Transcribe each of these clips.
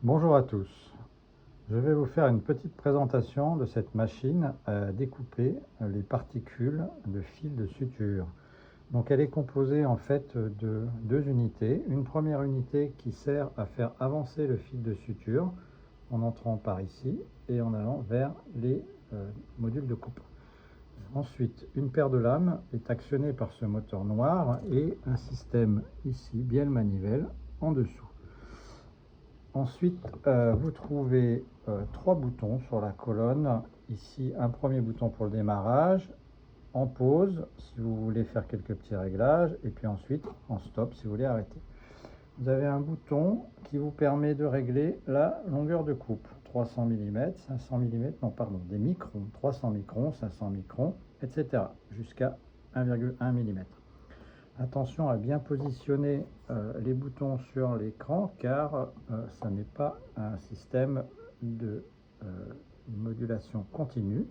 Bonjour à tous, je vais vous faire une petite présentation de cette machine à découper les particules de fil de suture. Donc elle est composée en fait de deux unités. Une première unité qui sert à faire avancer le fil de suture en entrant par ici et en allant vers les modules de coupe. Ensuite, une paire de lames est actionnée par ce moteur noir et un système ici, bielle manivelle, en dessous. Ensuite, vous trouvez trois boutons sur la colonne. Ici, un premier bouton pour le démarrage, en pause si vous voulez faire quelques petits réglages, et puis ensuite en stop si vous voulez arrêter. Vous avez un bouton qui vous permet de régler la longueur de coupe. 300 mm, 500 mm, non pardon, des microns, 300 microns, 500 microns, etc. jusqu'à 1,1 mm. Attention à bien positionner les boutons sur l'écran car ça n'est pas un système de modulation continue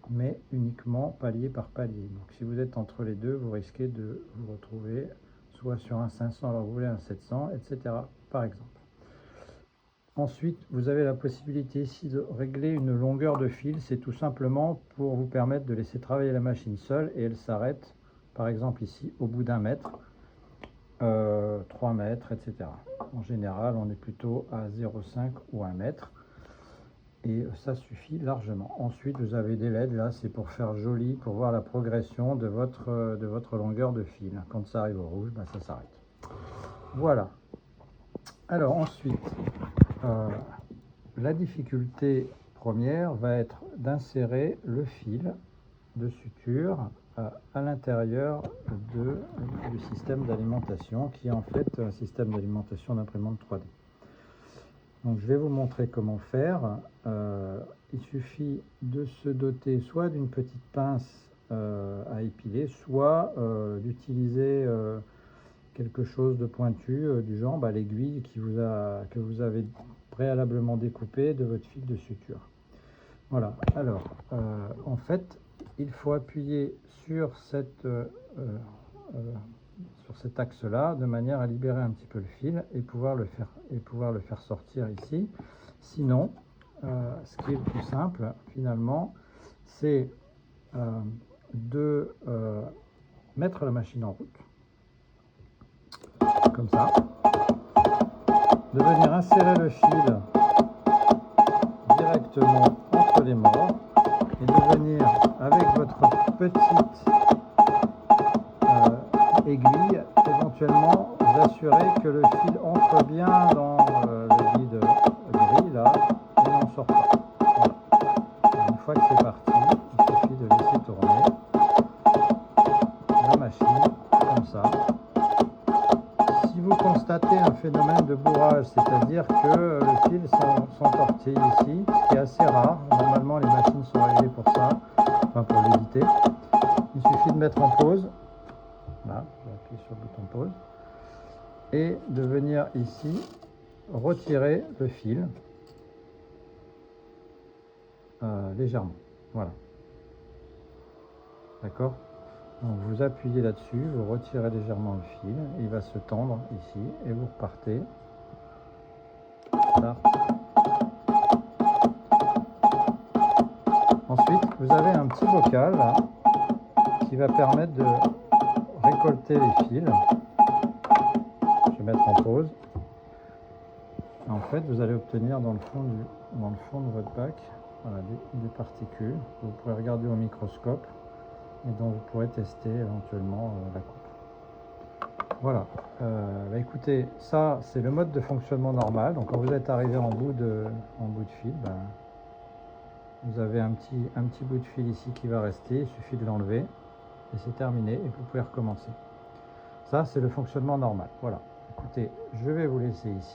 mais uniquement palier par palier. Donc si vous êtes entre les deux, vous risquez de vous retrouver soit sur un 500 alors vous voulez un 700, etc. par exemple. Ensuite, vous avez la possibilité ici de régler une longueur de fil. C'est tout simplement pour vous permettre de laisser travailler la machine seule et elle s'arrête par exemple ici au bout d'1 mètre, 3 mètres, etc. En général, on est plutôt à 0,5 ou 1 mètre et ça suffit largement. Ensuite, vous avez des LED, là c'est pour faire joli, pour voir la progression de votre longueur de fil. Quand ça arrive au rouge, ben, ça s'arrête. Voilà. Alors ensuite, la difficulté première va être d'insérer le fil de suture à l'intérieur du système d'alimentation qui est en fait un système d'alimentation d'imprimante 3D. Donc je vais vous montrer comment faire. Il suffit de se doter soit d'une petite pince à épiler, soit d'utiliser quelque chose de pointu du genre l'aiguille que vous avez préalablement découpée de votre fil de suture. Voilà, alors en fait il faut appuyer sur cet axe là de manière à libérer un petit peu le fil et pouvoir le faire sortir ici. Sinon ce qui est le plus simple finalement, c'est de mettre la machine en route comme ça, de venir insérer le fil directement entre les morts et de venir avec votre petite aiguille éventuellement vous assurer que le fil entre bien dans le vide gris là et n'en sort pas. Voilà. Une fois que c'est parti, il suffit de laisser tourner la machine comme ça. Si vous constatez un phénomène de bourrage, c'est-à-dire que le fil s'entortille ici, ce qui est assez rare, normalement les machines sont réglées pour ça, enfin pour l'éviter, il suffit de mettre en pause, là, je vais appuyer sur le bouton pause, et de venir ici retirer le fil légèrement, voilà, d'accord. Donc vous appuyez là-dessus, vous retirez légèrement le fil, il va se tendre ici et vous repartez. Start. Ensuite, vous avez un petit bocal là, qui va permettre de récolter les fils. Je vais mettre en pause. En fait, vous allez obtenir dans le fond de votre bac voilà, des particules que vous pourrez regarder au microscope et dont vous pourrez tester éventuellement la coupe. Voilà, écoutez, ça c'est le mode de fonctionnement normal. Donc quand vous êtes arrivé en bout de fil, vous avez un petit bout de fil ici qui va rester, il suffit de l'enlever et c'est terminé et vous pouvez recommencer. Ça c'est le fonctionnement normal. Voilà, écoutez, je vais vous laisser ici.